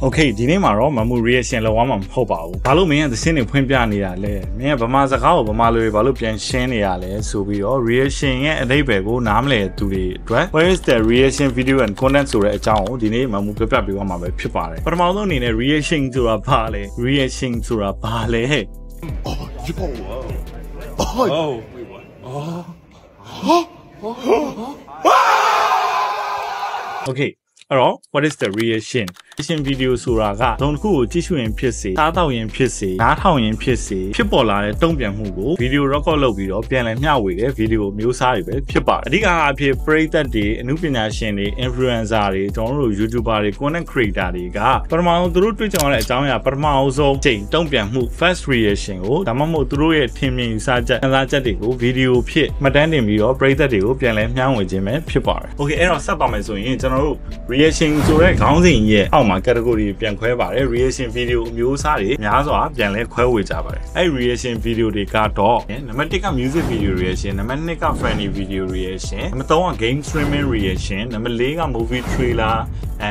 Okay, ဒီနေ့မှာတော့မမှု reaction လောက်မှာမဟုတ်ပါဘူး။ဘာလို့မင်းကသင်းနေဖွင့်ပြနေရလဲ။မင်းကဗမာစကားကိုဗမာလိုဘာလို့ပြန်ရှင်းနေရလဲဆိုပြီးတော့ reaction ရဲ့အဓိပ္ပာယ်ကိုနားမလည်သူတွေအတွက် Where is the reaction video and content ဆိုတဲ့အကြောင်းကိုဒီနေ့မမှုပြပြပေးသွားမှာပဲဖြစ်ပါတယ်။ပထမဆုံးအနေနဲ့ reaction ဆိုတာဘာလဲ။ reaction ဆိုတာဘာလဲဟဲ့။ Okay. Alright, what is the reaction? Reaction video ဆိုတာကတုံးတစ်ခုကိုကြည့်ရှုရင်ဖြစ်စေစားတော့ရင်ဖြစ်စေနားထောင်ရင်ဖြစ်စေဖြစ်ပေါ်လာတဲ့တုံ့ပြန်မှုကို video record လုပ်ပြီးတော့ပြန်လည်မျှဝေတဲ့ video မျိုးစားတွေပဲဖြစ်ပါတယ်အဓိကအဖြစ်ပရိသတ်တွေအမှုပညာရှင်တွေ influencer တွေကျွန်တော်တို့ YouTuber တွေ content creator တွေကပထမဆုံးသူတို့တွေ့ကြုံရတဲ့အကြောင်းအရာပထမဆုံးချိန်တုံ့ပြန်မှု first reaction ကိုဒါမှမဟုတ်သူတို့ရဲ့ထင်မြင်ယူဆချက်ခံစားချက်တွေကို video ဖြစ်မှတ်တမ်းတင်ပြီးတော့ပရိသတ်တွေကိုပြန်လည်မျှဝေခြင်းပဲဖြစ်ပါတယ် Okay အဲ့တော့ဆက်ပါမယ်ဆိုရင်ကျွန်တော်တို့ reaction ဆိုတဲ့ခေါင်းစဉ်ရဲ့အောက်မှာ category ပြန်ခွဲပါတယ် reaction video အမျိုးအစားတွေများစွာပြန်လဲခွဲဝေကြပါတယ်အဲ့ reaction video တွေကတော့နံပါတ်1က music video reaction နံပါတ်2က funny video reaction နံပါတ်3က game streaming reaction နံပါတ်4က movie trailer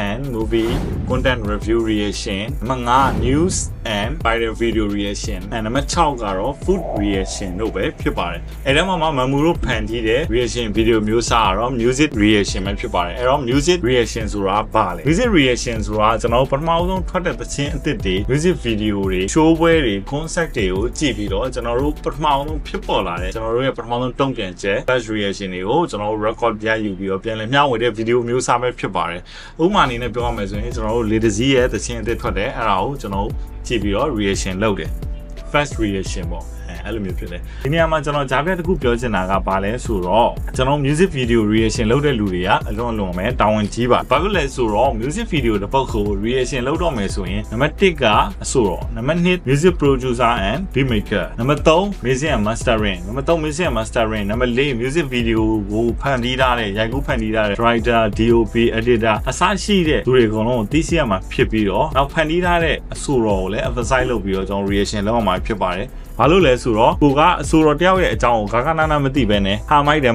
and movie content review reaction နံပါတ်5 news and viral video reaction and နံပါတ်6ကတော့ food reaction တို့ပဲဖြစ်ပါတယ်အဲ့ဒါမှမမူတို့ဖန်တီးတဲ့ reaction video မျိုးစားကတော့ music reaction ပဲဖြစ်ပါတယ်အဲ့တော့ music reaction ဆိုတာဘာလဲ music reaction ဆိုတာကျွန်တော်ပထမဆုံးထွက်တဲ့သချင်းအသစ်တွေ music video တွေ show ပွဲတွေ concert တွေကိုကြည့်ပြီးတော့ကျွန်တော်တို့ပထမဆုံးဖြစ်ပေါ်လာတဲ့ကျွန်တော်တို့ရဲ့ပထမဆုံးတုံ့ပြန်ချက် first reaction တွေကိုကျွန်တော်တို့ record ပြယူပြီးတော့ပြန်လည်မျှဝေတဲ့ video မျိုးစားပဲဖြစ်ပါတယ်ဥပမာအနေနဲ့ပြောရမယ်ဆိုရင်ကျွန်တော်တို့ latest ရဲ့သချင်းအသစ်ထွက်တယ်အဲ့ဒါကိုကျွန်တော်တို့ကြည့်ပြီးတော့ reaction လုပ်တယ် first reaction ပေါ့အဲ့လိုမျိုးဖြစ်တယ်ဒီနေရာမှာကျွန်တော်ဂျာပြတစ်ခုပြောချင်တာကဘာလဲဆိုတော့ကျွန်တော် music video reaction လုပ်တဲ့လူတွေကအလွန်မယ်တာဝန်ကြီးပါဘာလို့လဲဆိုတော့ music video တစ်ပုဒ်ကို reaction လုပ်တော့မယ်ဆိုရင်နံပါတ်1ကအဆိုတော့နံပါတ်2 music producer and beat maker နံပါတ်3 music and mastering နံပါတ်3 music and mastering နံပါတ်4 music video ကိုဖန်တီးထားတဲ့ရိုက်ကူးဖန်တီးထားတဲ့ writer DOP editor အစရှိတဲ့သူတွေအကုန်လုံးသိရှိရမှာဖြစ်ပြီးတော့နောက်ဖန်တီးထားတဲ့အဆိုတော်ကိုလည်း emphasize လုပ်ပြီးတော့ကျွန်တော် reaction လုပ်ရမှာဖြစ်ပါတယ်ဘာလို့လဲဆိုတော့ကိုကအဆိုတော်တယောက်ရဲ့အကြောင်းကိုဂါဂနာနာမသိဘဲနဲ့ဟာမိုက်တယ်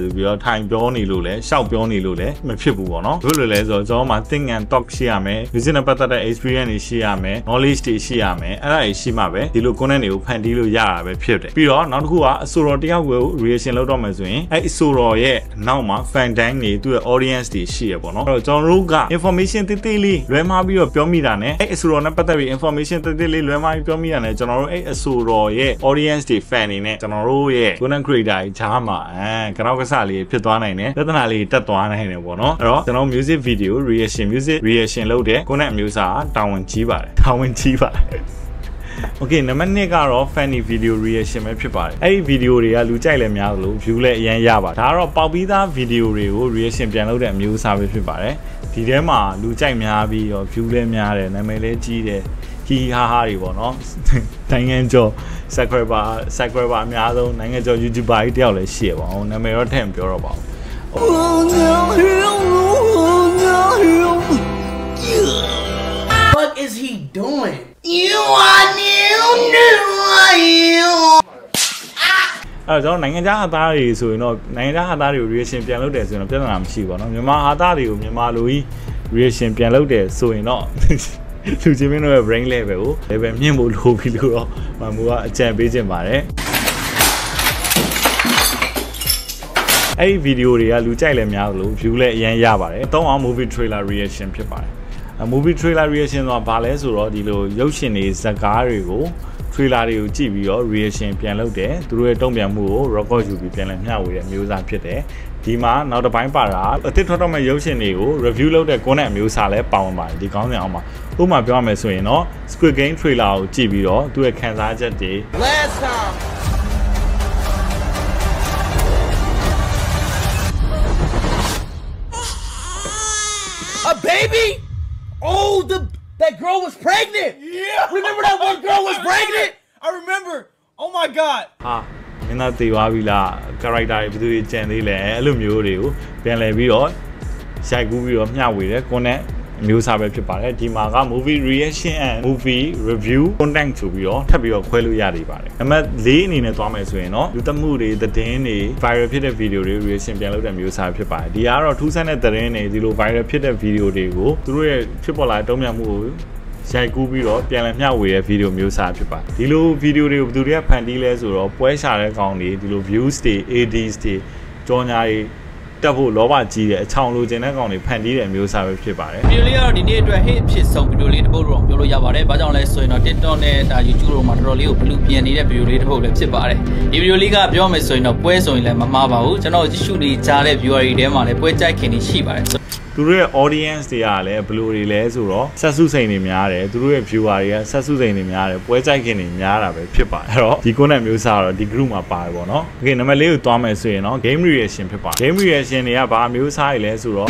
ဆိုပြီးတော့ထိုင်ပြောနေလို့လဲရှောက်ပြောနေလို့လဲမဖြစ်ဘူးပေါ့နော်ဘယ်လိုလဲဆိုတော့ကျွန်တော်မှာ think and talk ရှိရမယ် music နဲ့ပတ်သက်တဲ့ experience တွေရှိရမယ် knowledge တွေရှိရမယ်အဲ့ဒါတွေရှိမှပဲဒီလို content တွေကိုဖန်တီးလို့ရတာပဲဖြစ်တယ်ပြီးတော့နောက်တစ်ခုကအဆိုတော်တယောက်ကို reaction လုပ်တော့မယ်ဆိုရင်အဲ့အဆိုတော်ရဲ့နောက်မှာ fan time တွေသူ့ရဲ့ audience တွေရှိရပေါ့နော်အဲ့တော့ကျွန်တော်တို့က information တိတိလေးလွဲမှားပြီးတော့ပြောမိတာနဲ့အဲ့အဆိုတော်နဲ့ပတ်သက်ပြီး information တိတိလေးလွဲမှားပြီးပြောမိတာနဲ့ကျွန်တော်တို့အဲ့အဆိုရဲ့ audience တွေ fan တွေနဲ့ကျွန်တော်တို့ရဲ့ content creator တွေဂျားမှာကတော့ကစားလေးဖြစ်သွားနိုင်တယ်ပြဿနာလေးတက်သွားနိုင်တယ်ပေါ့နော်အဲ့တော့ကျွန်တော် music video reaction လုပ်တဲ့ content မျိုးစားတာဝန်ကြီးပါတယ်Okay နံပါတ်2ကတော့ funny video reaction ပဲဖြစ်ပါတယ်အဲ့ဒီ video တွေကလူကြိုက်လည်းများလို့ view လည်းအရင်ရပါဒါကတော့ပေါက်ပြီးသား video တွေကို reaction ပြန်လုပ်တဲ့အမျိုးအစားပဲဖြစ်ပါတယ်ဒီထဲမှာလူကြိုက်များပြီးတော့ view လည်းများတယ်နာမည်လည်းကြီးတယ်ဟီဟာဟာတွေပေါ့နော်နိုင်ငံကျော် subscriber အများဆုံးနိုင်ငံကျော် YouTuber ကြီးတယောက်လည်းရှိရပါအောင်နာမည်တော့ထည့်မပြောတော့ပါဘူး What is he doing? You are new. အဲ့တော့နိုင်ငံခြားဟာသားတွေဆိုရင်တော့နိုင်ငံခြားဟာသားတွေကို reaction ပြန်လုပ်တယ်ဆိုရင်တော့ပြဿနာမရှိပါဘူးเนาะမြန်မာဟာသားတွေကိုမြန်မာလိုကြီး reaction ပြန်လုပ်တယ်ဆိုရင်တော့လူချင်းမင်းတို့ရဲ့ brain level ကို level မြင့်ဖို့လိုပြီလို့တော့မမူကအကြံပေးခြင်းပါတယ်အဲ့ဒီ video တွေကလူကြိုက်လည်းများလို့ view လည်းအရင်ရပါတယ်တော့အောင် movie trailer reaction ဖြစ်ပါတယ် movie trailer reaction ဆိုတာဘာလဲဆိုတော့ဒီလိုရုပ်ရှင်တွေဇာတ်ကားတွေကို trailer တွေကိုကြည့်ပြီးတော့ reaction ပြန်လုပ်တယ်သူတို့ရဲ့တုံ့ပြန်မှုကို record ယူပြီးပြန်လည်မျှဝေတဲ့မျိုးစားဖြစ်တယ်ဒီမှာနောက်တစ်ပိုင်းပါတာအသစ်ထွက်တော့မဲ့ရုပ်ရှင်တွေကို review လုပ်တဲ့ content အမျိုးအစားလဲပါဝင်ပါတယ်ဒီကောင်းစဉ်အောင်မှာဥပမာပြောရမယ်ဆိုရင်တော့ Squid Game trailer ကိုကြည့်ပြီးတော့သူ့ရဲ့ခံစားချက်တွေ Last time. A baby? Oh, that girl was pregnant. Yeah. Remember that one girl was pregnant? I remember. Oh my god. ဟာမင်းသားတေသွားပြီလား character တွေဘယ်သူကြံသေးလဲအဲ့လိုမျိုးတွေကိုပြန်လည်ပြီးတော့ရိုက်ကူးပြီးတော့မျှဝေတဲ့ content မျိုးစားပဲဖြစ်ပါတယ်ဒီမှာက movie reaction and movie review content ဆိုပြီးတော့ထပ်ပြီးတော့ခွဲလို့ရနေပါတယ်နံပါတ်4အနေနဲ့သွားမယ်ဆိုရင်တော့လူသမှုတွေသတင်းတွေ viral ဖြစ်တဲ့ video တွေ reaction ပြန်လုပ်တဲ့မျိုးစားဖြစ်ပါတယ်ဒီကတော့ထူးဆန်းတဲ့သတင်းတွေဒီလို viral ဖြစ်တဲ့ video တွေကိုသူတို့ရဲ့ဖြစ်ပေါ်လာတဲ့တုံ့ပြန်မှုကိုရိုက်ကူးပြီးတော့ပြန်လည်မျှဝေတဲ့ video မျိုးစားဖြစ်ပါတယ်ဒီလို video တွေကိုဘယ်သူတွေကဖန်တီးလဲဆိုတော့ပွဲရှာတဲ့ကောင်တွေဒီလို views တွေ ads တွေကြော်ညာတွေတက်ဖို့လောဘကြီးတဲ့အချောင်လိုချင်တဲ့ကောင်တွေဖန်တီးတဲ့မျိုးစားပဲဖြစ်ပါတယ်ဗီဒီယိုလေးကတော့ဒီနေ့အတွက် hit ဖြစ်ဆုံးဗီဒီယိုလေးတစ်ပုဒ်တော့ပြောလို့ရပါတယ်ဘာကြောင့်လဲဆိုရင်တော့ TikTok နဲ့ဒါ YouTube တို့မှာတော်တော်လေးကိုဘလူးပြင်နေတဲ့ဗီဒီယိုလေးတစ်ပုဒ်လည်းဖြစ်ပါတယ်ဒီဗီဒီယိုလေးကပြောမယ်ဆိုရင်တော့ပွဲဆိုရင်လည်းမမှားပါဘူးကျွန်တော်ကြည့်ရှုနေကြတဲ့ viewer တွေထဲမှာလည်းပွဲကြိုက်ခင်နေရှိပါတယ်သူတို့ရဲ့ audience တွေကလည်းဘယ်လိုတွေလဲဆိုတော့ဆက်စုစိန်တွေများတယ်သူတို့ရဲ့ viewer တွေကဆက်စုစိန်တွေများတယ်ပွဲကြိုက်ခင်တွေများတာပဲဖြစ်ပါတယ်အဲ့တော့ဒီ content မျိုးစားတော့ဒီ group မှာပါတယ်ပေါ့နော် okay နံပါတ်4ကိုသွားမယ်ဆိုရင်တော့ game reaction ဖြစ်ပါတယ် game reaction တွေကဘာမျိုးစားတွေလဲဆိုတော့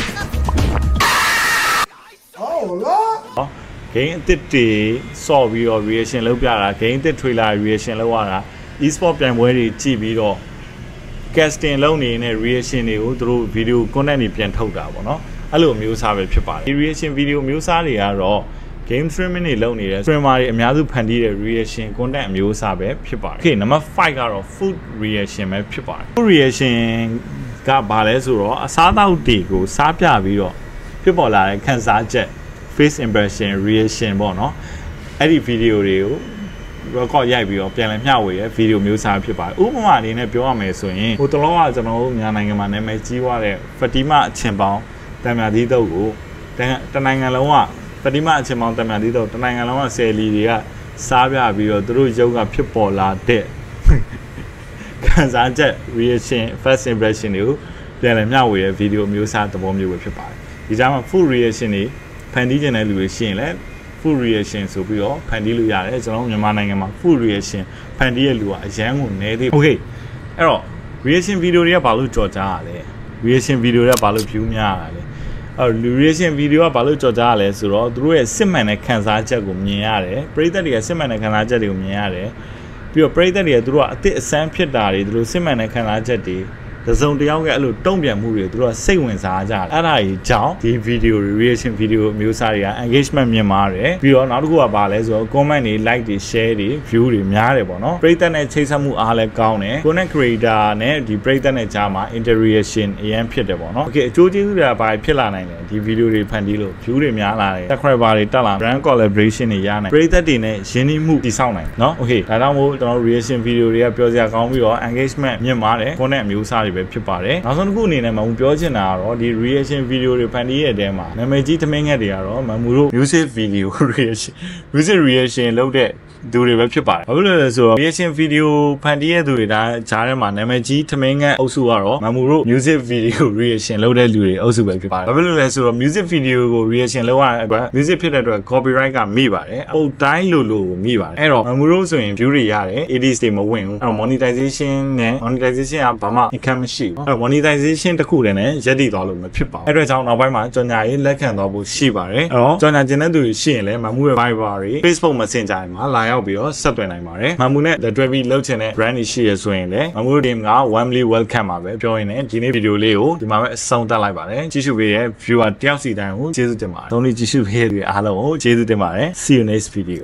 game အသစ်တွေစော့ပြီးတော့ reaction လုပ်ပြတာ game အသစ် trailer reaction လုပ်ရတာ e-sport ပြိုင်ပွဲတွေကြည့်ပြီးတော့ casting လုပ်နေတဲ့ reaction တွေကိုသူတို့ video content တွေပြန်ထုတ်တာပေါ့နော်အဲ့လိုမျိုးစားပဲဖြစ်ပါတယ်ဒီ reaction video မျိုးစားတွေကတော့ game streaming တွေလုပ်နေတဲ့ streamer တွေအများစုဖန်တီးတဲ့ reaction content အမျိုးစားပဲဖြစ်ပါတယ် okay နံပါတ်5ကတော့ food reaction ပဲဖြစ်ပါတယ် food reaction ကဘာလဲဆိုတော့အစားအသောက်တွေကိုစားပြပြီးတော့ဖြစ်ပေါ်လာတဲ့ခံစားချက် face impression reaction ပေါ့နော်အဲ့ဒီ video တွေကို record ရိုက်ပြီးတော့ပြန်လည်မျှဝေတဲ့ video မျိုးစားဖြစ်ပါတယ်ဥပမာအနေနဲ့ပြောရမယ်ဆိုရင်ဟိုတလောကကျွန်တော်တို့မြန်မာနိုင်ငံမှာနာမည်ကြီးသွားတဲ့ Fatima အချင်ပေါင်းတံမြာသီးတုပ်ကိုတနိုင်ငံလုံးကပတိမအချင်းမောင်တံမြာသီးတုပ်တနိုင်ငံလုံးကဆယ်လီတွေကစားပြပြီးတော့သူတို့ရုပ်ကဖြစ်ပေါ်လာတဲ့ခံစားချက် reaction first impression တွေကိုပြန်လည်မျှဝေတဲ့ video မျိုးစားသဘောမျိုးပဲဖြစ်ပါတယ်ဒီကြားမှာ full reaction တွေဖန်တီးခြင်းတဲ့လူတွေရှိရင်လည်း full reaction ဆိုပြီးတော့ဖန်တီးလို့ရတယ်ကျွန်တော်မြန်မာနိုင်ငံမှာ full reaction ဖန်တီးရလူကအရန်ကိုနည်းသေး okay အဲ့တော့ reaction video တွေကဘာလို့ကြော်ကြားရလဲ reaction video တွေကဘာလို့ view များရလဲreaction video ကဘာလို့ကြော်ကြားရလဲဆိုတော့သူတို့ရဲ့စစ်မှန်တဲ့ခံစားချက်ကိုမြင်ရတယ်ပရိသတ်တွေကစစ်မှန်တဲ့ခံစားချက်တွေကိုမြင်ရတယ်ပြီးတော့ပရိသတ်တွေကသူတို့ကအသစ်အဆန်းဖြစ်တာတွေသူတို့စစ်မှန်တဲ့ခံစားချက်တွေတစုံတယောက်ကအဲ့လိုတုံ့ပြန်မှုတွေသူတို့ကစိတ်ဝင်စားကြတယ်အဲ့ဒါကြီးကြောင့်ဒီ video reaction video မျိုးစားတွေက engagement မြင့်မားတယ်ပြီးတော့နောက်တစ်ခုကဘာလဲဆိုတော့ comment တွေ like တွေ share တွေ view တွေများတယ်ပေါ့နော်ပရိသတ်နဲ့ချိတ်ဆက်မှုအားလည်းကောင်းတယ် content creator နဲ့ဒီပရိသတ်နဲ့ကြားမှာ interaction အရင်ဖြစ်တယ်ပေါ့နော် okay အကျိုးကျေးဇူးတွေကဘာဖြစ်လာနိုင်လဲဒီ video တွေဖန်တီးလို့ view တွေများလာတယ် subscriber တွေတက်လာ brand collaboration တွေရနိုင်ပရိသတ်တွေနဲ့ရင်းနှီးမှုတည်ဆောက်နိုင်နော် okay ဒါကြောင့်မို့ကျွန်တော် reaction video တွေကပြောစရာကောင်းပြီးတော့ engagement မြင့်မားတယ် content မျိုးစားပဲဖြစ်ပါတယ်နောက်ဆုံးတစ်ခုအနေနဲ့မမူပြောချင်တာကတော့ဒီ reaction video တွေဖန်တီးရတဲ့အထဲမှာနာမည်ကြီးသမင်းငက်တွေကတော့မမူတို့ music video reaction လုပ်တဲ့သူတွေပဲဖြစ်ပါတယ်ဘာဖြစ်လို့လဲဆိုတော့ reaction video ဖန်တီးရတဲ့သူတွေဒါကြားထဲမှာနာမည်ကြီးသမင်းငက်အုပ်စုကတော့မမူတို့ music video reaction လုပ်တဲ့လူတွေအုပ်စုပဲဖြစ်ပါတယ်ဘာဖြစ်လို့လဲဆိုတော့ music video ကို reaction လုပ်ရတဲ့အတွက် music ဖြစ်တဲ့အတွက် copyright ကမိပါတယ်အုတ်တိုင်းလိုမိပါတယ်အဲ့တော့မမူတို့ဆိုရင် view တွေရတယ် ads တွေမဝင်ဘူးအဲ့တော့ monetization နဲ့ monetization ကဘာမှ income မရှိဘူးအဲ့ monetization တခုတည်းနဲ့ရက်တည်သွားလို့မဖြစ်ပါဘူးအဲ့အတွက်ကြောင့်နောက်ပိုင်းမှာကြော်ညာရေးလက်ခံသွားဖို့ရှိပါတယ်အဲ့တော့ကြော်ညာကျင်တဲ့သူတွေရှိရင်လည်းမမူရဲ့ Viber တွေ Facebook Messenger တွေမှာလာရောက်ပြီးတော့ဆက်သွယ်နိုင်ပါတယ်မမူနဲ့ The Dwebby လောက်ချင်တဲ့ brand တွေရှိရဆိုရင်လည်းမမူ team က warmly welcome ပါပဲပြောရင်းနဲ့ဒီနေ့ video လေးကိုဒီမှာပဲအဆုံးသတ်လိုက်ပါတယ်ကြည့်ရှုပေးတဲ့ viewer တယောက်စီတိုင်းကိုကျေးဇူးတင်ပါတယ်သုံးလေးကြည့်ရှုပေးတဲ့အားလုံးကိုကျေးဇူးတင်ပါတယ် see you next video